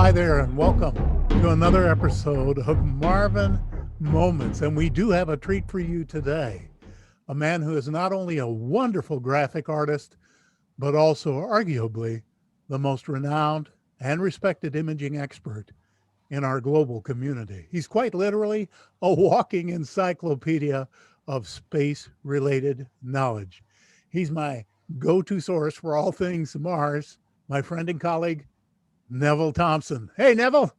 Hi there, and welcome to another episode of Marvin Moments. And we do have a treat for you today. A man who is not only a wonderful graphic artist, but also arguably the most renowned and respected imaging expert in our global community. He's quite literally a walking encyclopedia of space-related knowledge. He's my go-to source for all things Mars, my friend and colleague, Neville Thompson. Hey, Neville.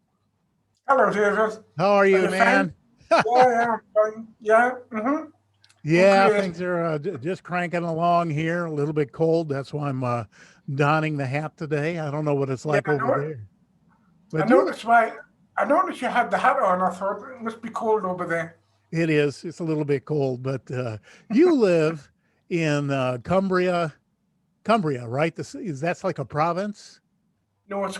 Hello, David. How are you, man? Yeah, I'm fine. Yeah. Yeah, things are just cranking along here. A little bit cold. That's why I'm donning the hat today. I don't know what it's like over there. But I noticed you had the hat on. I thought it must be cold over there. It is. It's a little bit cold, but you live in Cumbria, right? That's like a province? No, it's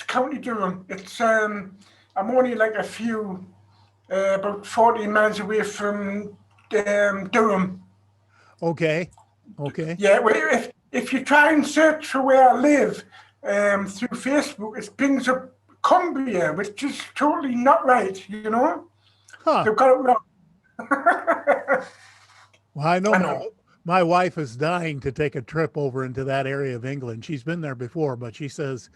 County Durham. It's I'm only like a few, about 40 miles away from Durham. Okay. Yeah, well, if you try and search for where I live through Facebook, it brings up Cumbria, which is totally not right, you know? Huh. They've got it wrong. Well, I know. My wife is dying to take a trip over into that area of England. She's been there before, but she says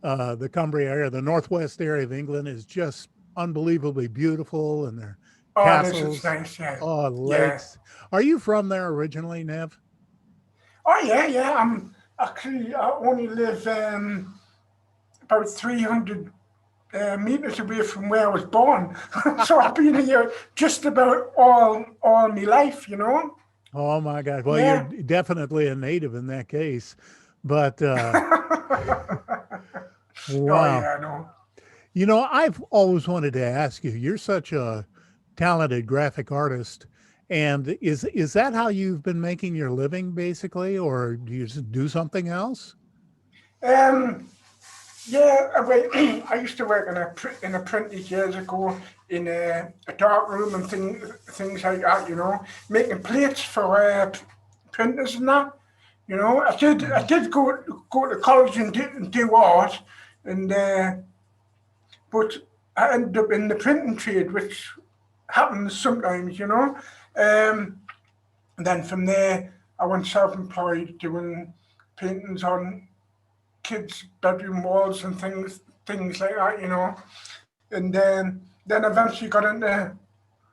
the Cumbria area, the northwest area of England, is just unbelievably beautiful, and their castles. It's nice, yeah. Oh, lakes. Yeah. Are you from there originally, Nev? Oh, yeah. I only live about 300 meters away from where I was born. So I've been here just about all my life, you know? Oh my God. Well, yeah. You're definitely a native in that case, but wow. Oh, yeah, no. You know, I've always wanted to ask you, you're such a talented graphic artist, and is that how you've been making your living basically, or do you do something else? Yeah, I used to work in a printer years ago in a dark room and things like that, you know, making plates for printers and that. You know, I did go to college and do art, and but I ended up in the printing trade, which happens sometimes, you know. And then from there, I went self-employed doing paintings on kids' bedroom walls and things like that, you know. And then eventually got into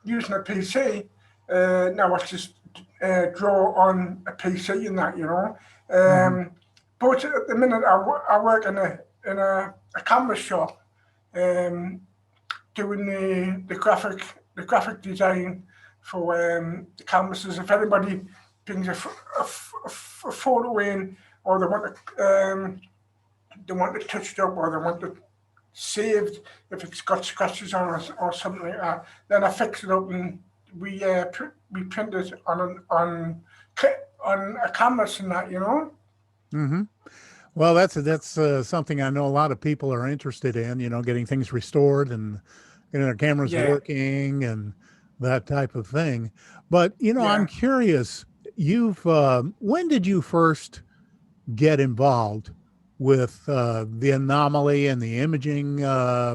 using a PC. Now I just draw on a PC and that, you know. But at the minute I work in a canvas shop, doing the graphic design for the canvases. If anybody brings a photo in, or they want it touched up, or they want it saved, if it's got scratches on it or something like that, then I fix it up and we print it on a canvas and that, you know. Mm-hmm. Well, that's something I know a lot of people are interested in, you know, getting things restored and getting their cameras working and that type of thing. But, you know, I'm curious, when did you first get involved with the anomaly and the imaging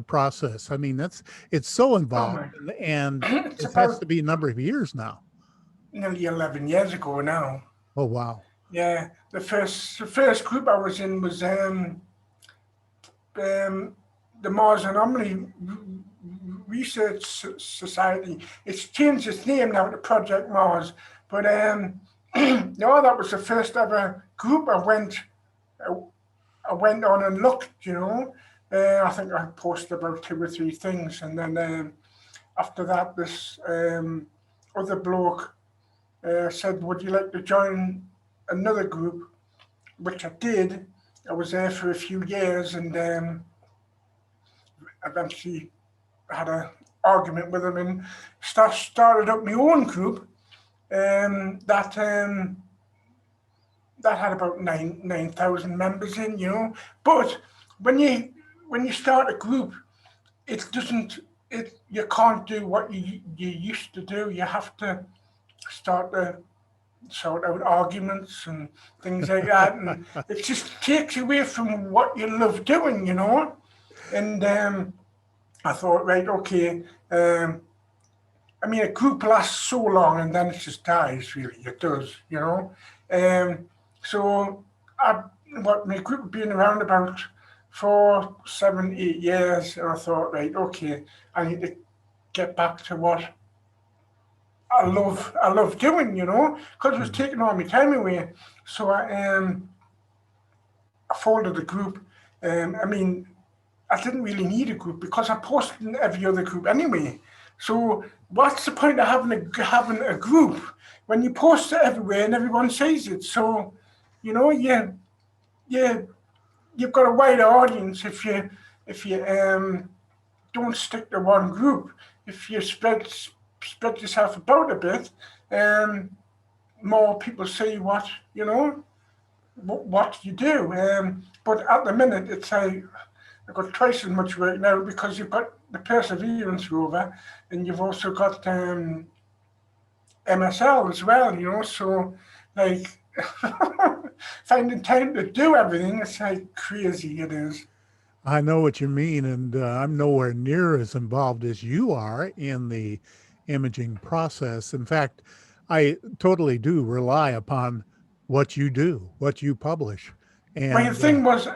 process? I mean, it's so involved, and it has to be a number of years now. Nearly 11 years ago now. Oh, wow. Yeah, the first group I was in was the Mars Anomaly Research Society. It's changed its name now to Project Mars, but no, that was the first ever group I went on and looked, you know. I think I posted about 2 or 3 things, and then after that, this other bloke said, "Would you like to join another group?" Which I did. I was there for a few years, and eventually had an argument with him and started up my own group. That had about 9,000 members in, you know. But when you start a group, you can't do what you used to do. You have to start to sort out arguments and things like that, and it just takes away from what you love doing, you know. And I thought, right, okay. I mean, a group lasts so long and then it just dies, really. It does, you know. So my group had been around about 4, 7, 8 years, and I thought, right, okay, I need to get back to what I love doing, you know, because it was taking all my time away. So I folded the group. I mean, I didn't really need a group because I posted in every other group anyway. So what's the point of having a group when you post it everywhere and everyone sees it? So, you know, you've got a wider audience if you don't stick to one group. If you spread yourself about a bit, more people see what you know what you do. But at the minute, it's like I've got twice as much work now because you've got the Perseverance rover, and you've also got MSL as well. You know, so like finding time to do everything, it's like crazy. It is. I know what you mean, and I'm nowhere near as involved as you are in the imaging process. In fact, I totally do rely upon what you do, what you publish. Well, the And thing was,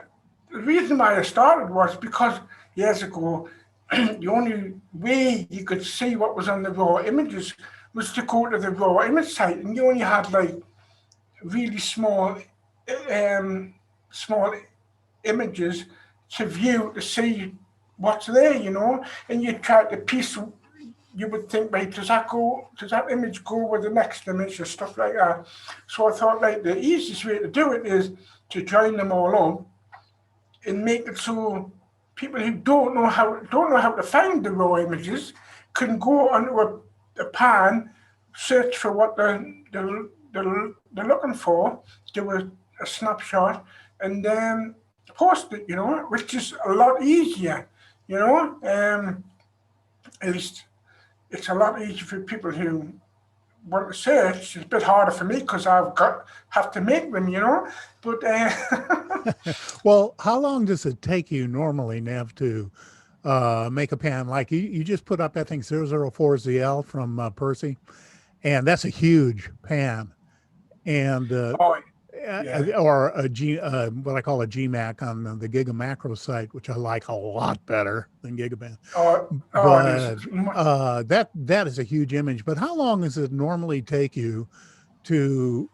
the reason why I started was because years ago, the only way you could see what was on the raw images was to go to the raw image site, and you only had like really small images to view to see what's there, you know, and you try to piece. You would think, right, does that image go with the next image or stuff like that? So I thought, like, the easiest way to do it is to join them all up and make it so people who don't know how to find the raw images can go onto a pan, search for what they're looking for, do a snapshot, and then post it, you know, which is a lot easier, you know. At least it's a lot easier for people who want to search. It's a bit harder for me because have to make them, you know. But well, how long does it take you normally, Nev, to make a pan? Like you just put up, I think, 004ZL from Percy, and that's a huge pan. And oh yeah, or a what I call a GMAC on the Giga Macro site, which I like a lot better than Gigaband. But that is a huge image. But how long does it normally take you to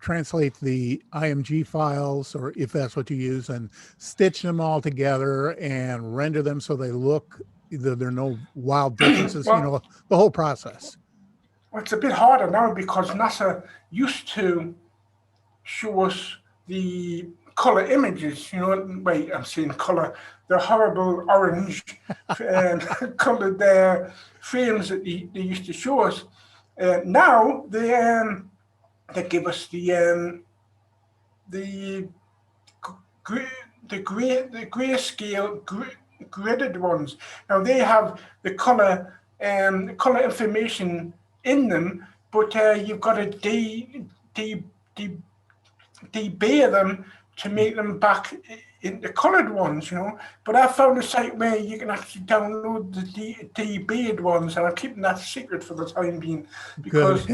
translate the IMG files, or if that's what you use, and stitch them all together and render them so they look, there are no wild differences, well, you know, the whole process? well, it's a bit harder now because NASA used to show us the color images, you know. Wait, I'm saying color, the horrible orange colored frames that they used to show us. Now they give us the grayscale gridded ones. Now they have the color information in them, but you've got to debar them to make them back into colored ones, you know. But I found a site where you can actually download the debarred ones, and I'm keeping that secret for the time being because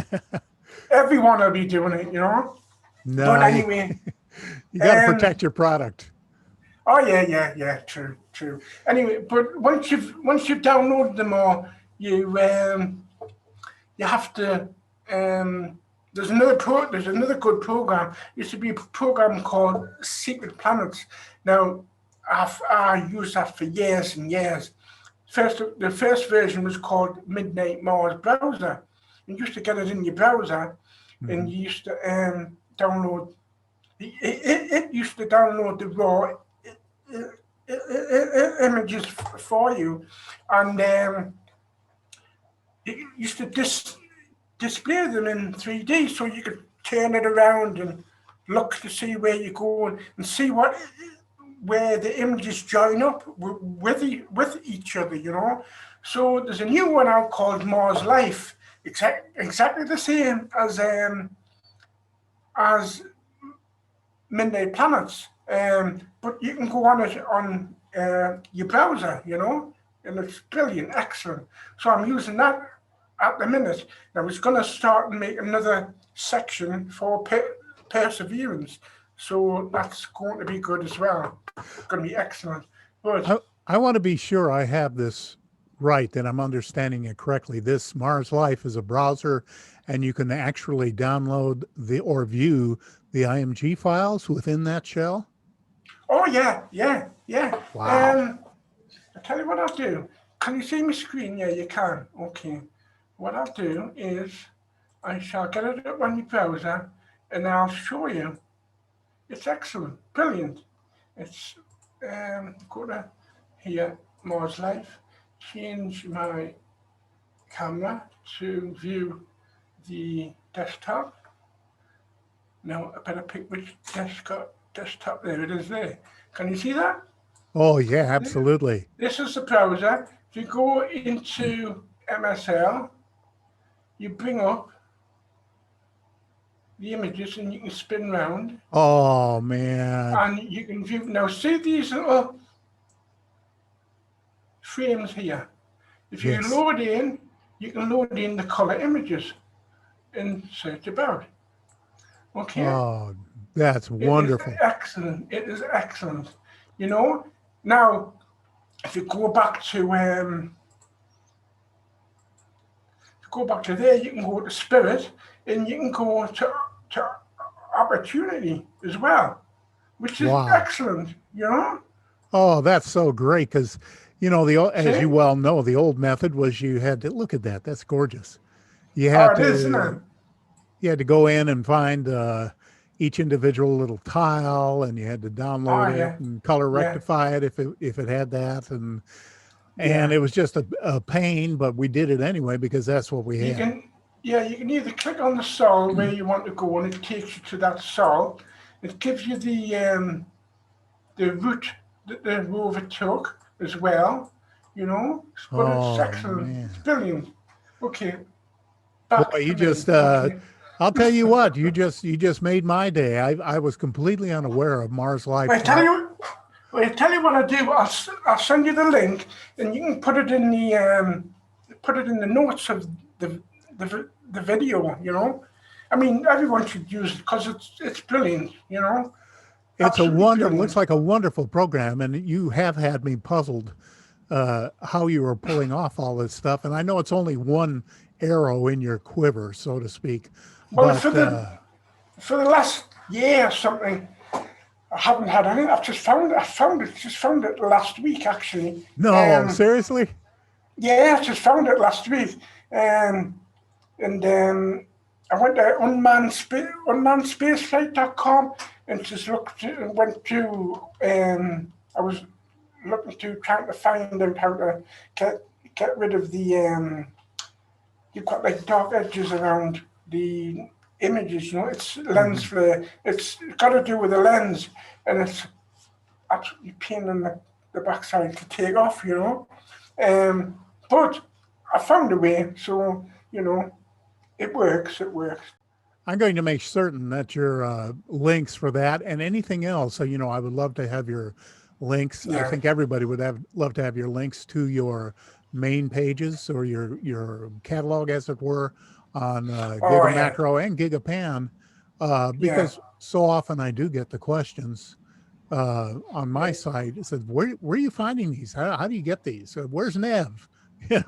everyone will be doing it, you know. No, but anyway, you got to protect your product. Oh yeah, true. Anyway, but once you've downloaded them all, you have to. There's another good program. Used to be a program called Secret Planets. Now, I used that for years and years. The first version was called Midnight Mars Browser. You used to get it in your browser, and you used to download. It used to download the raw images for you, and it used to display them in 3D, so you could turn it around and look to see where you're going and see where the images join up with each other, you know. So there's a new one out called Mars Life, exactly the same as Midnight Planets, But you can go on it on your browser, and it's brilliant, excellent. So I'm using that at the minute. I was going to start and make another section for perseverance. So that's going to be good as well. It's going to be excellent. But I want to be sure I have this right, that I'm understanding it correctly. This Mars Life is a browser, and you can actually download or view the IMG files within that shell. oh yeah. Wow. I'll tell you what I'll do. Can you see my screen? Yeah, you can. Okay. What I'll do is I shall get it up on my browser and I'll show you. It's excellent, brilliant. It's go to here, Mars Life, change my camera to view the desktop. Now I better pick which desktop. There it is there. Can you see that? Oh, yeah, absolutely. This is the browser. If you go into MSL, you bring up the images and you can spin round. Oh, man. And you can view. Now, see these little frames here. If you Yes. load in, you can load in the color images and search about. Okay? Oh, that's It is wonderful. excellent. It is excellent. Now, if you go back to there, you can go to spirit and you can go to opportunity as well, which is Wow. excellent. Oh, that's so great because, as See? you well know, the old method was you had to look at that. That's gorgeous. You Oh, had it is, isn't it? go in and find each individual little tile, and you had to Oh, download yeah, it and color yeah, rectify it if it had that, and yeah. it was just a pain, but we did it anyway because that's what we You had. can, you can either click on the cell where you want to go, and it takes you to that cell. It gives you the route that the rover took as well. But it's Oh excellent. It's man, brilliant. Okay, boy, back you to me. just Okay. I'll tell you what, you just made my day. I was completely unaware of Mars Life. Well, tell you what I do. I'll send you the link, and you can put it in the notes of the video. I mean, everyone should use it because it's brilliant. It's a Absolutely looks brilliant. like a wonderful program, and you have had me puzzled how you were pulling off all this stuff. And I know it's only one arrow in your quiver, so to speak, Well, but for the last year or something, I haven't had any. I've just found it. Just found it last week, actually. no, seriously. Yeah, I just found it last week. And I went to unmannedspaceflight.com and just went to, I was trying to find out how to get rid of the, you've got like dark edges around the images, it's lens Mhm. flare. It's got to do with the lens, and it's absolutely pain in the backside to take off. But I found a way, so, it works. I'm going to make certain that your links for that and anything else. So, I would love to have your links. I Yeah. think everybody would love to have your links to your main pages or your catalog, as it were, on Oh, yeah. Gigamacro and Gigapan, Yeah. because so often I do get the questions on my site. It says, where are you finding these? How do you get these? Where's Nev? And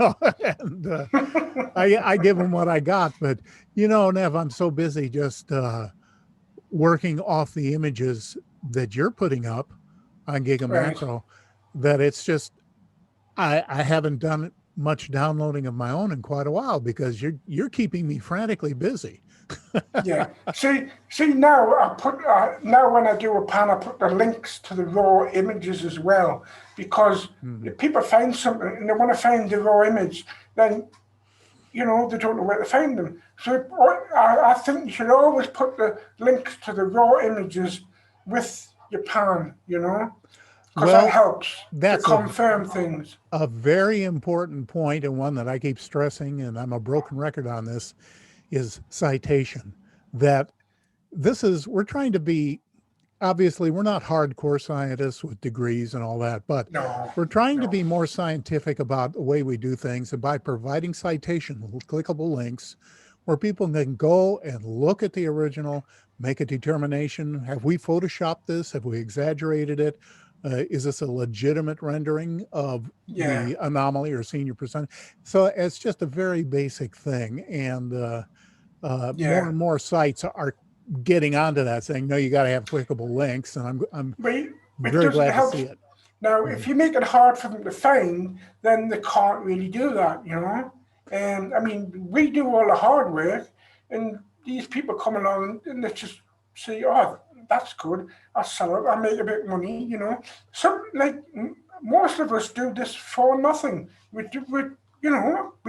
I give them what I got, but Nev, I'm so busy just working off the images that you're putting up on Right. Gigamacro that it's just I haven't done much downloading of my own in quite a while because you're keeping me frantically busy. Yeah. See now I put now when I do a pan, I put the links to the raw images as well, because Mhm. if people find something and they want to find the raw image, then they don't know where to find them. So I think you should always put the links to the raw images with your pan, because that Well, helps to that's confirm things. a very important point, and one that I keep stressing, and I'm a broken record on this, is citation. That we're trying to be obviously we're not hardcore scientists with degrees and all that, but No, we're trying to no. be more scientific about the way we do things, and by providing citation clickable links where people can go and look at the original, make a determination. Have we photoshopped this? Have we exaggerated it? Is this a legitimate rendering of Yeah, the anomaly or senior percent? So it's just a very basic thing. And more yeah. and more sites are getting onto that, saying, no, you got to have clickable links. And I'm But it very doesn't glad to help. see it. Now, Mhm. if you make it hard for them to find, then they can't really do that, you know? And I mean, we do all the hard work, and these people come along and they just say, oh, that's good. I'll sell it. I'll make a bit of money, you know? Some, like, most of us do this for nothing. We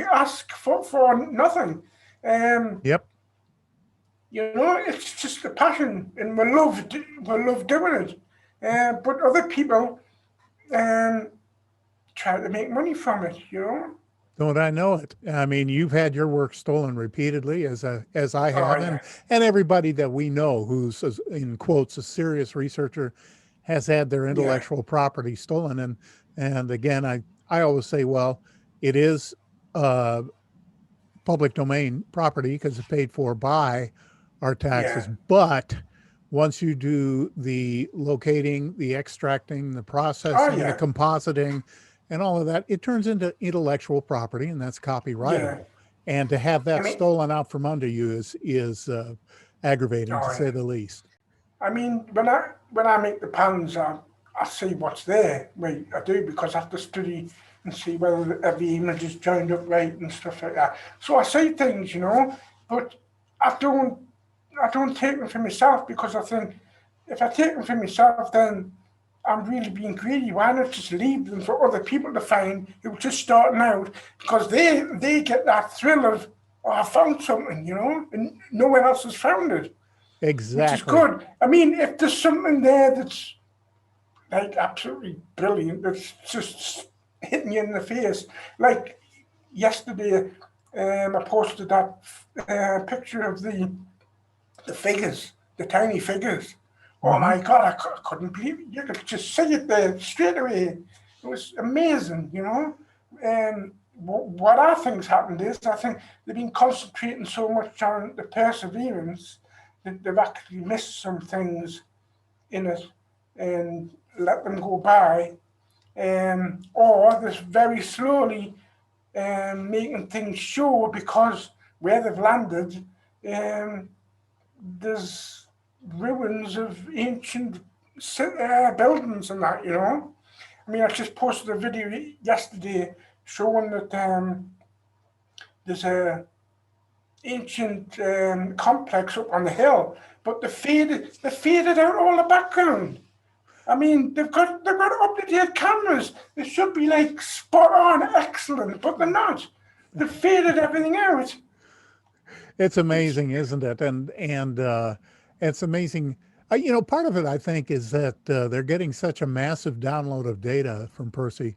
ask for nothing. Um, Yep. it's just a passion, and we love doing it. But other people, um, try to make money from it, you know? Don't I know it? I mean, you've had your work stolen repeatedly, as I Oh, have, yeah. and everybody that we know who's, in quotes, a serious researcher has had their Yeah. intellectual property stolen. And again, I always say, well, it is uh, public domain property because it's paid for by our taxes. Yeah. But once you do the locating, the extracting, the Oh, processing, the yeah. compositing, and all of that, it turns into intellectual property, and that's Yeah. copyrightable. And to have I that mean, stolen out from under you is aggravating, to oh, say yeah. the least. I mean, when I make the pans, I see what's there. Wait, I do, because I have to study and see whether every image is joined up right and stuff like that. So I see things, but I don't I don't take them for myself, because I think if I take them for myself, then I'm really being greedy. Why not just leave them for other people to find who are just starting out? Because they get that thrill of, oh, I found something, and no one else has found it, which is Exactly. good. I mean, if there's something there that's like absolutely brilliant, that's just hitting you in the face, like yesterday, I posted that picture of the figures, the tiny figures. Oh Hmm. my God, I couldn't believe it. You could just see it there straight away. It was amazing. What I think's happened is, I think they've been concentrating so much on the perseverance that they've actually missed some things in it and let them go by. Or they're very slowly making things sure, because where they've landed, um, there's ruins of ancient buildings and that. I mean, I just posted a video yesterday showing that there's a ancient complex up on the hill, but they faded out all the background. I mean, they've got up-to-date cameras. They should be like spot on, excellent, but they're not. They faded everything out. It's It's amazing, isn't it? And it's amazing. Part of it, I think, is that they're getting such a massive download of data from Percy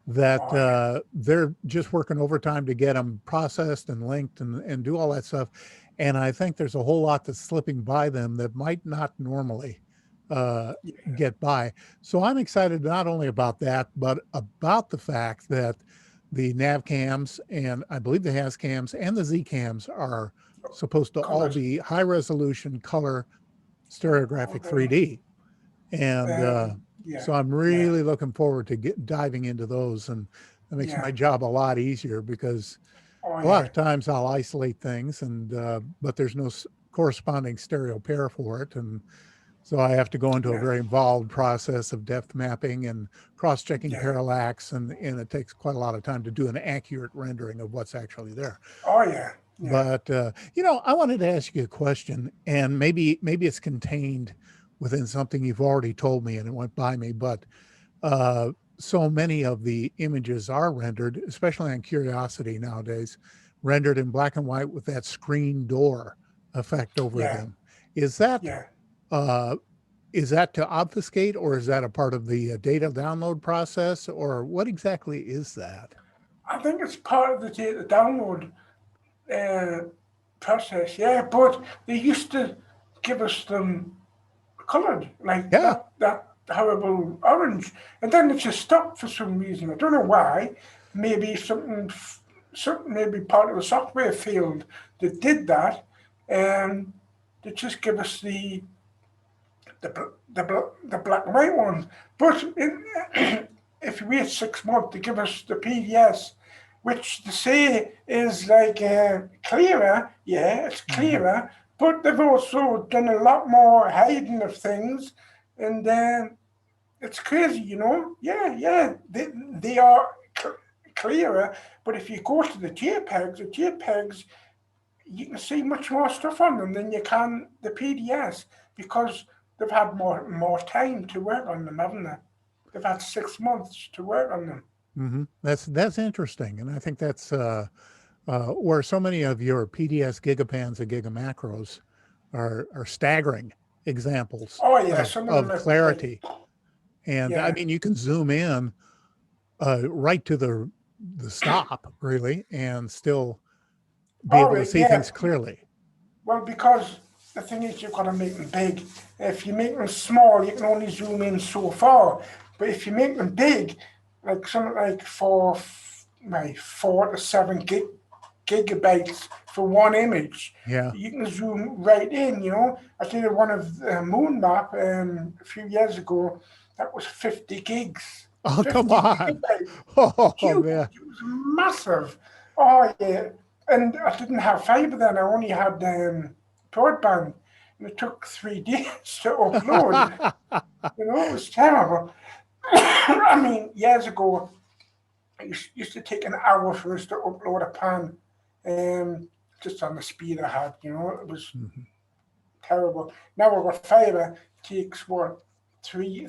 that oh yeah, they're just working overtime to get them processed and linked and do all that stuff. And I think there's a whole lot that's slipping by them that might not normally uh, yeah, get by. So I'm excited not only about that, but about the fact that the nav cams and I believe the has cams and the Z cams are supposed to all colors. be high resolution color stereographic Okay. 3D. And Yeah, so I'm yeah, really looking forward to diving into those. And that makes yeah. my job a lot easier because Oh a lot yeah, of times I'll isolate things but there's no corresponding stereo pair for it. And so I have to go into a yeah, very involved process of depth mapping and cross-checking yeah. parallax, and it takes quite a lot of time to do an accurate rendering of what's actually there. Oh yeah, yeah. But I wanted to ask you a question, and maybe it's contained within something you've already told me, and it went by me. But so many of the images are rendered, especially on Curiosity nowadays, rendered in black and white with that screen door effect over Yeah, them. Is that yeah. uh, is that to obfuscate, or is that a part of the data download process, or what exactly is that? I think it's part of the data download uh, process. Yeah, but they used to give us them coloured, like Yeah. that horrible orange. And then it just stopped for some reason. I don't know why. Maybe something maybe part of the software failed that did that, and they just give us the black and white ones. But if you wait 6 months, they give us the PDS, which they say is like clearer. Yeah, it's clearer, but they've also done a lot more hiding of things, and it's crazy, you know. Yeah, yeah, they are clearer, but if you go to the JPEGs, you can see much more stuff on them than you can the PDS because they've had more time to work on them, haven't they? They've had 6 months to work on them. That's interesting, and I think that's where so many of your PDS gigapans and gigamacros are staggering examples Oh yeah, some of of them are clarity. And I yeah. mean, you can zoom in right to the stop, really, and still be Oh able to see yeah. things clearly. Well, because the thing is, you've got to make them big. If you make them small, you can only zoom in so far. But if you make them big, like something like 4 to 7 gigabytes for one image, Yeah. you can zoom right in. You know, I did one of the moon map a few years ago. That was 50 gigs. Oh, come 50 on. gigabytes. Oh, Huge. man. It was massive. Oh yeah, and I didn't have fiber then. I only had broadband, and it took 3 days to upload. You know, it was terrible. I mean, years ago, it used to take an hour for us to upload a pan, just on the speed I had. You know, it was terrible. Now with fiber, it takes what 3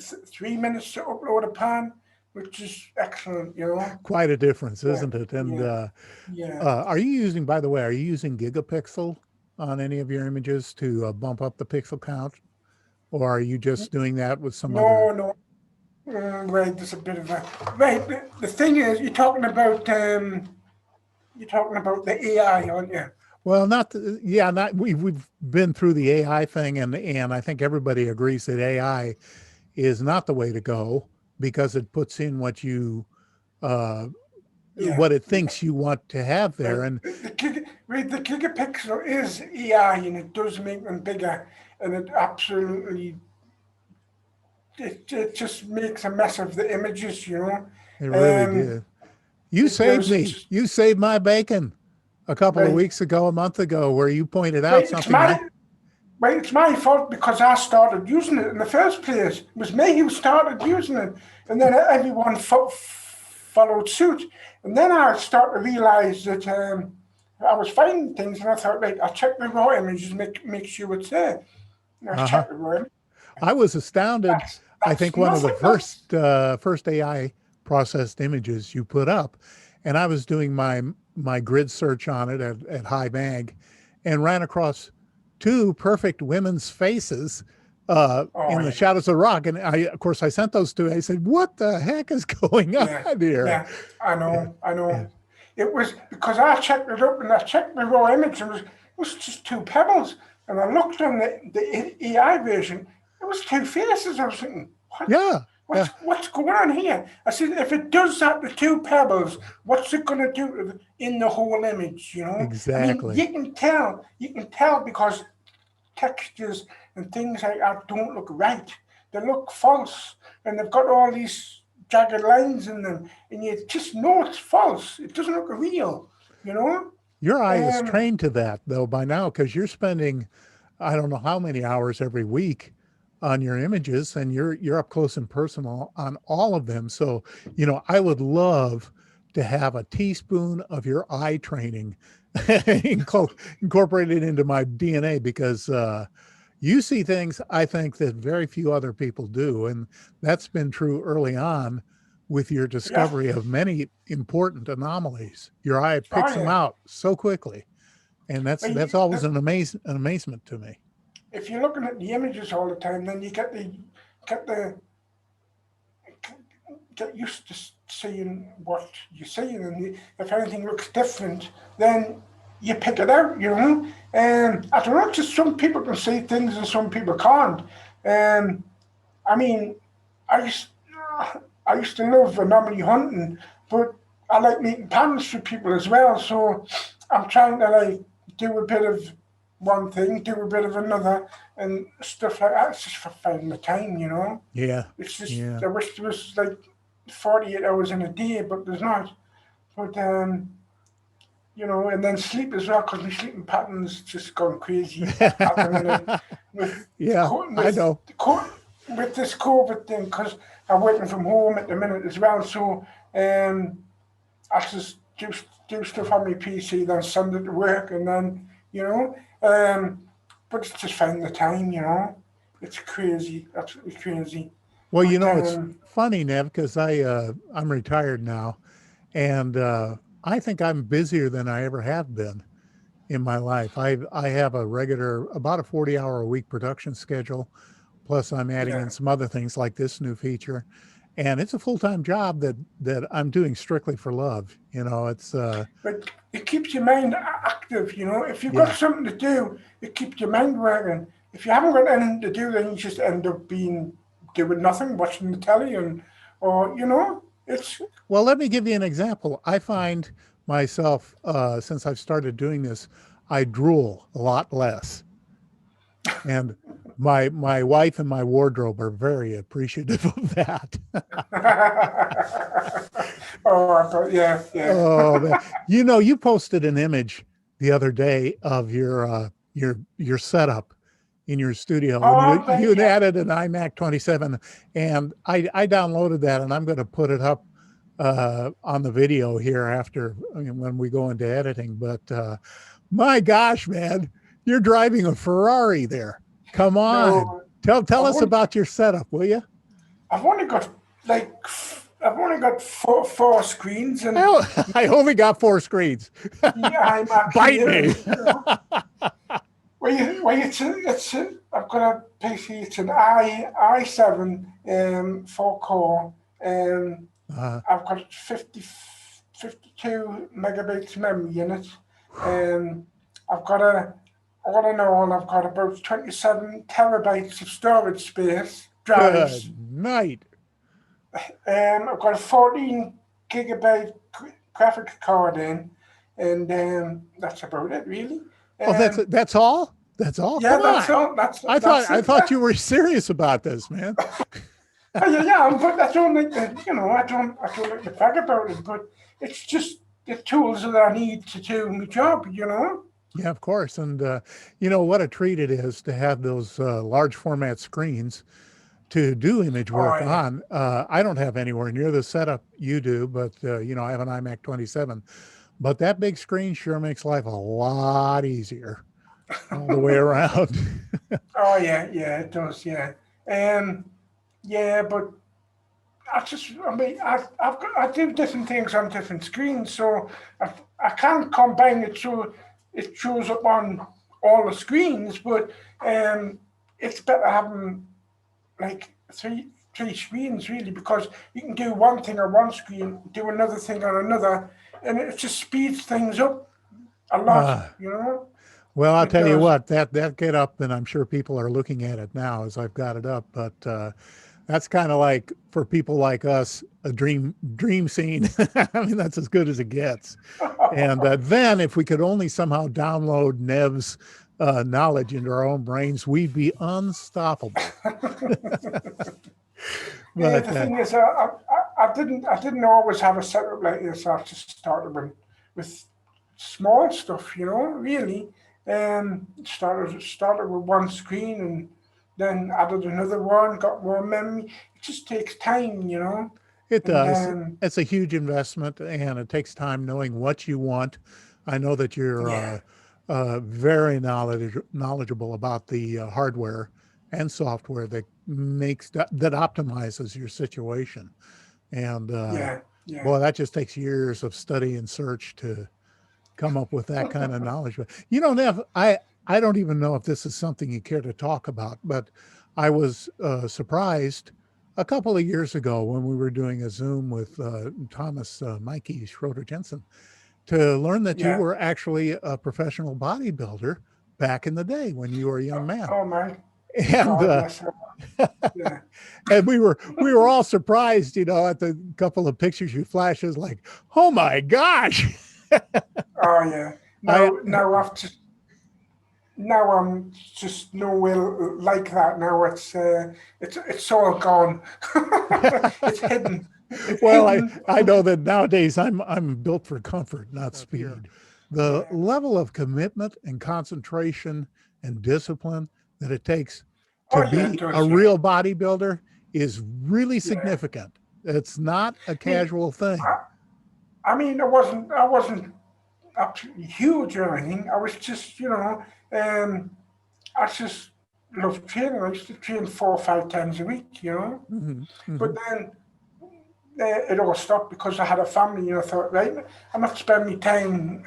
minutes to upload a pan, which is excellent. You know. Quite a difference, Yeah, isn't it? And yeah, yeah. are you using, by the way, are you using gigapixel on any of your images to bump up the pixel count? Or are you just doing that with some other? No, no. Right, there's a bit of a right. The thing is, you're talking about the AI, aren't you? Well, not we've been through the AI thing, and I think everybody agrees that AI is not the way to go because it puts in Yeah, what it thinks you want to have right. there. And The gigapixel is AI, and it does make them bigger, and it just makes a mess of the images, you know. it really Um, did. You saved there's me. You saved my bacon a couple of right, weeks ago, a month ago, where you pointed out right. It's something my Right, it's my fault because I started using it in the first place. It was me who started using it, and then everyone followed suit. And then I started to realize that I was finding things, and I thought, right, I'll check the raw images, make sure it's there. And I uh-huh. checked the raw image. I was astounded. I That's think one of the nothing. first AI processed images you put up, and I was doing my grid search on it at high mag, and ran across two perfect women's faces Oh in the shadows of rock. And of course, I sent those to. I said, "What the heck is going yeah, on here?" yeah. I Yeah, know, I yeah. know. It was because I checked it up and I checked the raw image and it was just two pebbles. And I looked on the AI version, it was two faces. I was thinking, what? Yeah, yeah, What's going on here? I said, if it does that to two pebbles, what's it going to do in the whole image? You know, I mean, exactly. you can tell because textures and things like that don't look right. They look false, and they've got all these jagged lines in them, and you just know it's false. It doesn't look real. You know. Your eye is Um, trained to that though by now because you're spending, I don't know how many hours every week on your images, and you're up close and personal on all of them. So, I would love to have a teaspoon of your eye training incorporated into my DNA because you see things I think that very few other people do, and that's been true early on with your yeah. discovery of many important anomalies. Your eye Oh picks them yeah. out so quickly, and that's But that's always an amazement to me. if you're looking at the images all the time, then you get the get used to seeing what you're seeing, and if anything looks different, then you pick it out. You know, and I don't know. Just some people can see things and some people can't. Um, I mean, I used I used to love anomaly hunting, but I like making patterns for people as well. So I'm trying to like do a bit of one thing, do a bit of another, and stuff like that. It's just for finding the time, you know. Yeah. It's just Yeah. I wish there was like 48 hours in a day, but there's not. But and then sleep as well because my sleeping patterns just gone crazy at the minute with Yeah, I with know. with this COVID thing because I'm working from home at the minute as well. So I just do stuff on my PC, then send it to work, and then but it's just finding the time. It's crazy, absolutely crazy. Well, But it's funny, Nev, because I'm retired now, and I think I'm busier than I ever have been in my life. I have a regular about a 40-hour a week production schedule, plus I'm adding yeah, in some other things like this new feature, and it's a full-time job that I'm doing strictly for love. It's but it keeps your mind active. If you've got yeah. something to do, it keeps your mind working. If you haven't got anything to do, then you just end up doing nothing, watching the telly, or it's Well, let me give you an example. I find myself since I've started doing this, I drool a lot less. And my wife and my wardrobe are very appreciative of that. yeah, yeah. Oh man. You posted an image the other day of your setup in your studio, and you Oh, you but had yeah, added an iMac 27, and I downloaded that, and I'm going to put it up on the video here after, when we go into editing. But my gosh, man, you're driving a Ferrari there. Come on, no, tell I've us only, about your setup, will you? I've only got like I've only got four screens, and I only got four screens. yeah, I'm actually Bite me. here. I've got a PC. It's an i7 4 core. I've got 52 megabytes memory in it. I've got all in all, I've got about 27 terabytes of storage space, drives. Good night. I've got a 14 gigabyte graphic card in, and that's about it, really. Oh, Um, that's all. That's all. yeah, Come that's on. all. That's I thought that's I it. thought you were serious about this, man. Yeah, but I don't like I don't like to brag about it, but it's just the tools that I need to do my job. Yeah, of course. And what a treat it is to have those large format screens to do image Oh work yeah. on. I don't have anywhere near the setup you do, but I have an iMac 27. But that big screen sure makes life a lot easier all the way around. Oh yeah, it does, yeah. Um, yeah, but I do different things on different screens, so I can't combine it so it shows up on all the screens, but it's better having like three screens really because you can do one thing on one screen, do another thing on another, and it just speeds things up a lot. uh, You know, well, I'll it tell you does. what, that get up, and I'm sure people are looking at it now as I've got it up, but that's kind of like for people like us, a dream scene. I mean, that's as good as it gets. And then if we could only somehow download Nev's knowledge into our own brains, we'd be unstoppable. Yeah, But the thing is, I didn't always have a setup like this. I just started with small stuff, really. Started with one screen and then added another one, got more memory. It just takes time. it And does. It's a huge investment, and it takes time knowing what you want. I know that you're yeah, very knowledgeable about the hardware and software that optimizes your situation. And yeah, yeah. boy, that just takes years of study and search to come up with that kind of knowledge. But Nev, I don't even know if this is something you care to talk about, but I was surprised a couple of years ago when we were doing a Zoom with Thomas Mikey Schroeder Jensen to learn that you Yeah. were actually a professional bodybuilder back in the day when you were a young man. Oh man. And Oh, yes. Yeah. and we were all surprised, at the couple of pictures you flashed. It was like, oh my gosh. Oh, yeah. I Now I'm just nowhere like that. Now it's all gone. It's hidden. It's well, hidden. I know that nowadays I'm built for comfort, not speed. The Yeah. level of commitment and concentration and discipline that it takes Oh, to yeah, it be a does. Yeah. real bodybuilder is really Yeah. significant. It's not a I mean, casual thing. I, I mean, I wasn't absolutely huge or anything. I was just, I just loved training. I used to train 4 or 5 times a week. Hmm. But Hmm. then it all stopped because I had a family. I thought, right, I'm not spending my time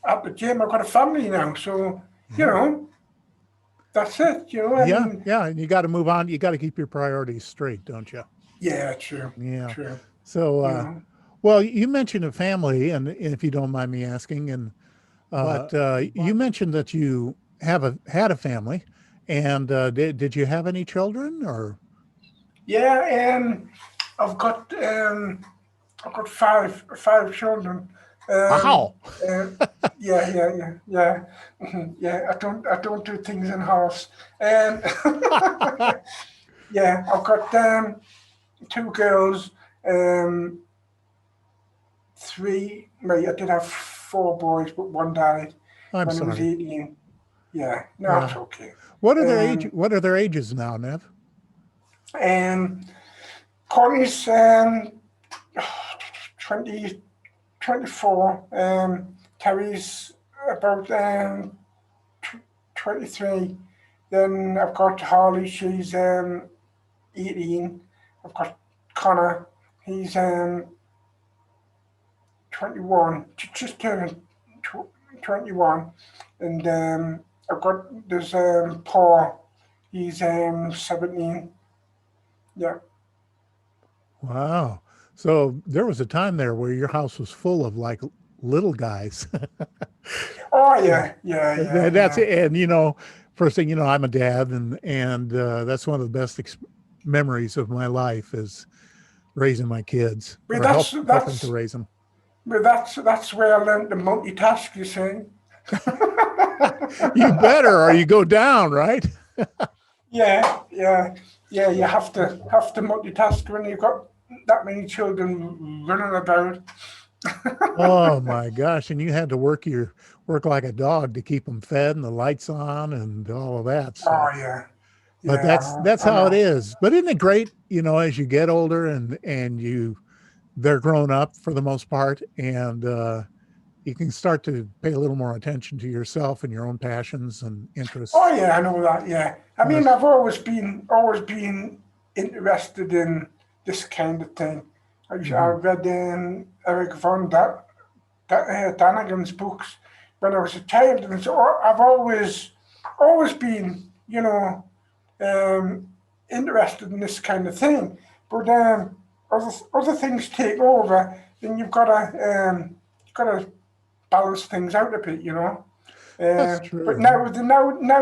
at the gym. I've got a family now, so you Yeah. know that's it. I Yeah, mean, yeah, and you got to move on. You got to keep your priorities straight, don't you? yeah, true, Yeah. true. So, You know, well, you mentioned a family, and if you don't mind me asking, and but you mentioned that you had a family, and did you have any children or? yeah, I've got five children. Um, Wow. uh, yeah, yeah, yeah, yeah, yeah. I don't do things in house. Um, yeah, I've got two girls, um, three. Well, I did have four boys, but one died I'm when I was sorry. 18. Yeah, no, it's Yeah. okay. What are their age? Um, What are their ages now, Nev? and Courtney's 20, 24. Terry's about 23. Then I've got Harley, she's 18. I've got Connor, he's 21, just turned 21. And there's Paul, he's 17. Yeah. Wow. So there was a time there where your house was full of like little guys. Oh, yeah, yeah, yeah, That's yeah. it. And first thing I'm a dad, and that's one of the best memories of my life is raising my kids But or that's helping to that's raise them. but that's where I learned to multitask. You see. You better, or you go down, right? Yeah, yeah, yeah. You have to multitask when you've got that many children running about. Oh my gosh! And you had to work like a dog to keep them fed and the lights on and all of that. Oh So, yeah, but yeah. that's I how it know. is. But isn't it great? As you get older and they're grown up for the most part, and you can start to pay a little more attention to yourself and your own passions and Oh interests. yeah, I know that. Yeah. I Uh, mean, I've always been interested in this kind of thing. I mhm. read Eric von Danigan's books when I was a child, and so I've always been, interested in this kind of thing. But other things take over, then you've got to balance things out a bit. That's But true. now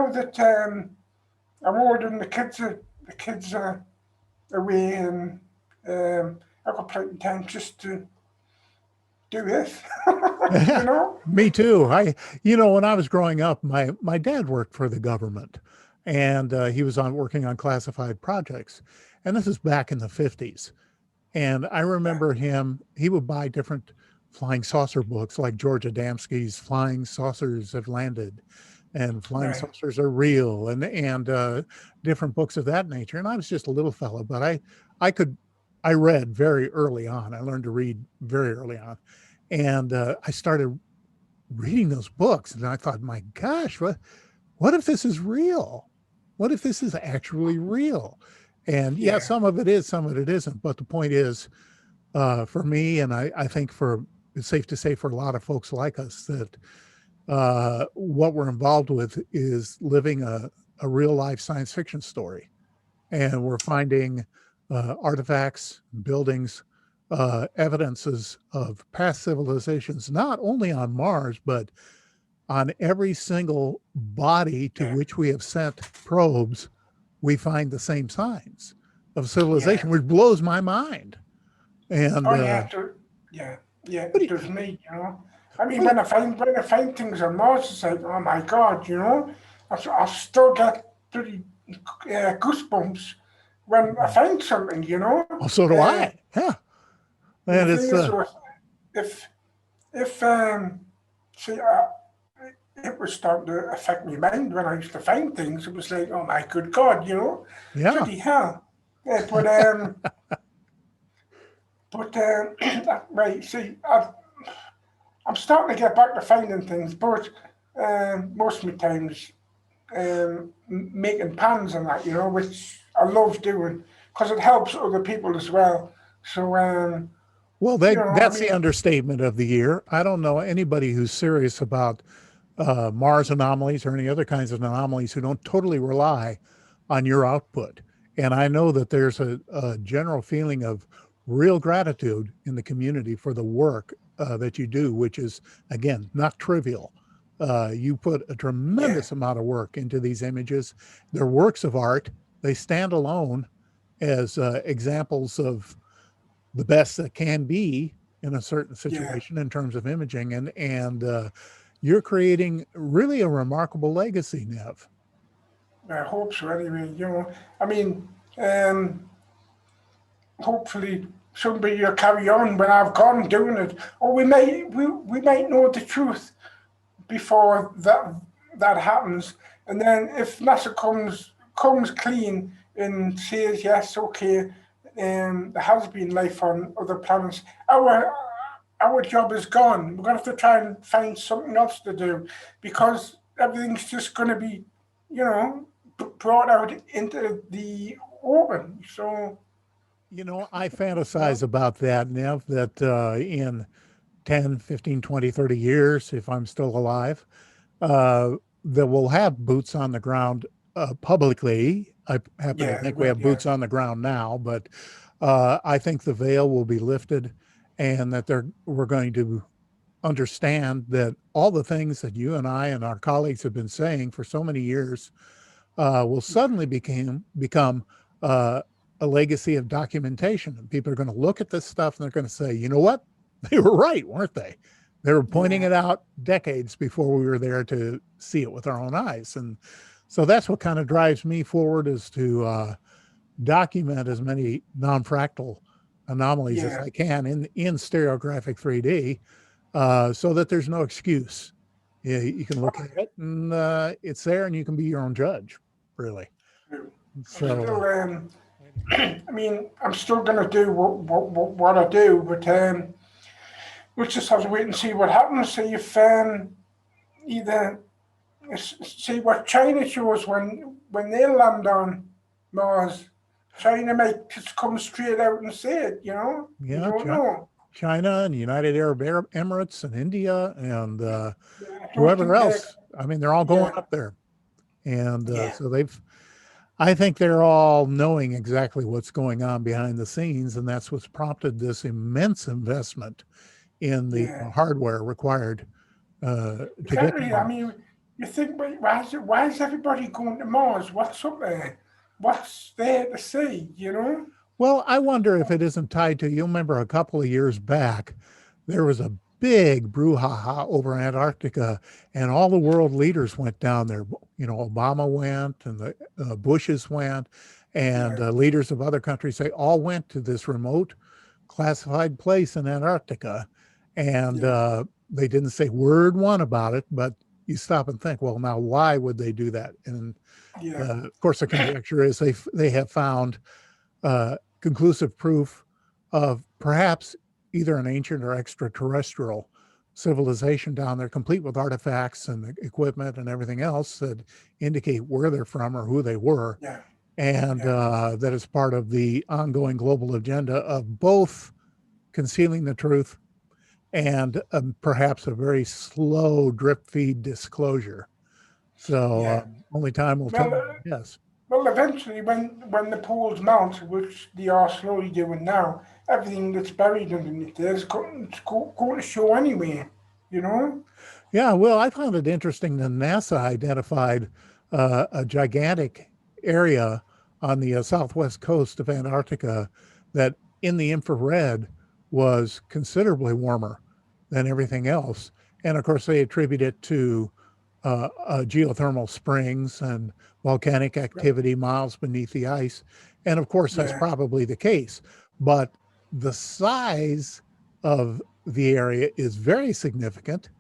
that I'm older and the kids are away, and I've got plenty of time just to do this. you know? Me too. When I was growing up, my dad worked for the government, and he was on working on classified projects, and this is back in the 50s. And I Yeah, remember he would buy different flying saucer books like George Adamski's Flying Saucers Have Landed and Flying right. Saucers Are Real and different books of that nature. And I was just a little fellow, but I could, I read very early on. I learned to read very early on. And I started reading those books and I thought, my gosh, what if this is real? What if this is actually real? And yeah, Yeah, some of it is, some of it isn't. But the point is, for me, and I think it's safe to say for a lot of folks like us that what we're involved with is living a real life science fiction story. And we're finding artifacts, buildings, evidences of past civilizations, not only on Mars, but on every single body to yeah, which we have sent probes we find the same signs of civilization, which blows my mind. And Oh yeah, yeah, yeah. but It it, does me, you know. I mean, but when I find things on Mars, it's like, oh my God, you know. I still get pretty goosebumps when I find something, you know. oh, so do I. Yeah, And the and thing it's is, though, if if see, it was starting to affect my mind when I used to find things. It was like, oh my good God, you know, yeah. bloody hell. Yeah, but right, see, I'm starting to get back to finding things, but most of my times making pans and that, you know, which I love doing because it helps other people as well. So, Well, you know, I that's the mean, understatement of the year. I don't know anybody who's serious about Mars anomalies or any other kinds of anomalies who don't totally rely on your output. And I know that there's a general feeling of real gratitude in the community for the work that you do, which is, again, not trivial. You put a yeah, tremendous amount of work into these images. They're works of art. They stand alone as examples of the best that can be in a certain yeah. situation in terms of imaging, and you're creating really a remarkable legacy, Nev. I hope so. Anyway, you know, I mean, um, hopefully somebody will carry on when I've gone doing it, or we might know the truth before that happens, and then if NASA comes clean and says yes, okay, there has been life on other planets, our job is gone. We're gonna have to try and find something else to do because everything's just gonna be, you know, brought out into the open. So, You know, I you know, fantasize about that, Nev, that in 10, 15, 20, 30 years, if I'm still alive, uh, that we'll have boots on the ground publicly. I happen to yeah, they think we will, have yeah, boots on the ground now, but I think the veil will be lifted and that we're going to understand that all the things that you and I and our colleagues have been saying for so many years will suddenly become uh, a legacy of documentation. And people are going to look at this stuff and they're going to say, you know what? They were right, weren't they? They were pointing yeah, it out decades before we were there to see it with our own eyes. And so that's what kind of drives me forward is to document as many non-fractal anomalies as yeah. I can in stereographic 3D so that there's no excuse. You can look at it and it's there and you can be your own judge, really. I'm So, still, I mean, I'm still gonna do what I do, but we'll just have to wait and see what happens. See if either see what China shows when they land on Mars. China might just come straight out and say it. You know, you yeah, don't know. China and United Arab Emirates and India and Yeah, I don't whoever think they're. else. I mean, they're all going Yeah, up there. And yeah, so I think they're all knowing exactly what's going on behind the scenes. And that's what's prompted this immense investment in the yeah. hardware required to get to Exactly. I Mars. mean, you think, why is everybody going to Mars? What's up there? What's there to see? You know? Well, I wonder if it isn't tied to, you'll remember a couple of years back, there was a big brouhaha over Antarctica, and all the world leaders went down there. You know, Obama went, and the Bushes went, and Yeah, leaders of other countries, they all went to this remote classified place in Antarctica. And yeah, they didn't say word one about it, but you stop and think, well, now why would they do that? And yeah, of course, the conjecture is they have found conclusive proof of perhaps either an ancient or extraterrestrial civilization down there, complete with artifacts and equipment and everything else that indicate where they're from or who they were. yeah, And yeah, that is part of the ongoing global agenda of both concealing the truth and perhaps a very slow drip feed disclosure. So yeah. only time will Well, tell. Yes. well, eventually, when the poles melt, which they are slowly doing now, everything that's buried underneath there is going to show anyway. You know? Yeah, well, I found it interesting that NASA identified a gigantic area on the southwest coast of Antarctica that in the infrared was considerably warmer than everything else. And of course, they attribute it to geothermal springs and volcanic activity miles beneath the ice. And of course, that's Yeah. probably the case. But the size of the area is very significant.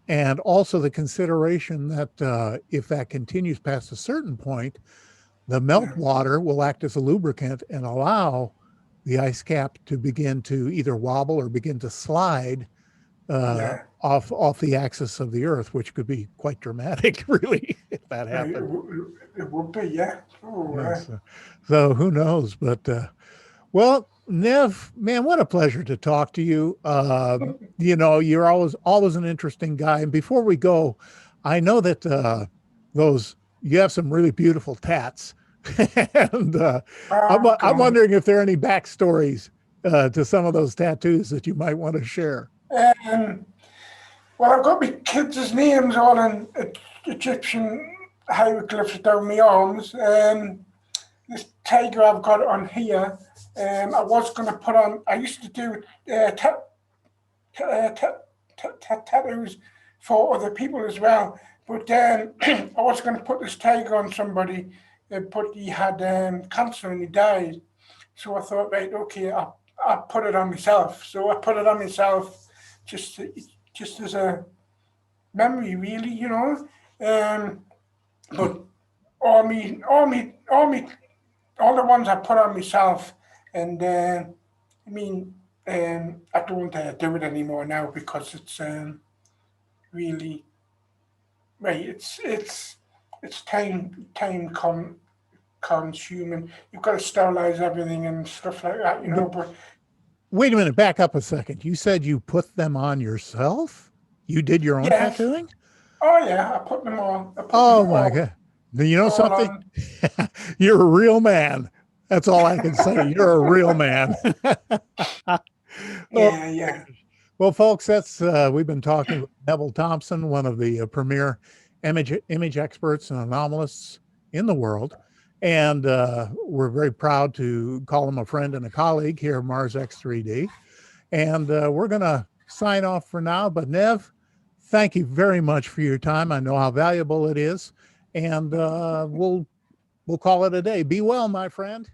And also the consideration that if that continues past a certain point, the meltwater will act as a lubricant and allow the ice cap to begin to either wobble or begin to slide off the axis of the Earth, which could be quite dramatic, really, if that happened. It would be, yeah. Oh, Yes. So who knows? But well, Nev, man, what a pleasure to talk to you. You know, you're always an interesting guy. And before we go, I know that you have some really beautiful tats. And I'm wondering if there are any backstories to some of those tattoos that you might want to share. Well, I've got my kids' names all in Egyptian hieroglyphs down my arms. This tiger I've got on here, I was going to put on, I used to do tattoos for other people as well, but I was going to put this tiger on somebody, but he had cancer and he died. So I thought, right, okay, I'll put it on myself. So I put it on myself just as a memory, really, you know. But all the ones I put on myself, and I don't do it anymore now because it's really right. It's time consuming. You've got to sterilize everything and stuff like that, you know. But wait a minute, back up a second. You said you put them on yourself? You did your own tattooing? Oh yeah, I put them on. Oh my God. You know something? You're a real man. That's all I can say. You're a real man. Yeah. Well, folks, that's we've been talking with Neville Thompson, one of the premier image experts and anomalists in the world. And we're very proud to call him a friend and a colleague here at Mars X3D. And we're going to sign off for now. But Nev, thank you very much for your time. I know how valuable it is. And we'll call it a day. Be well, my friend.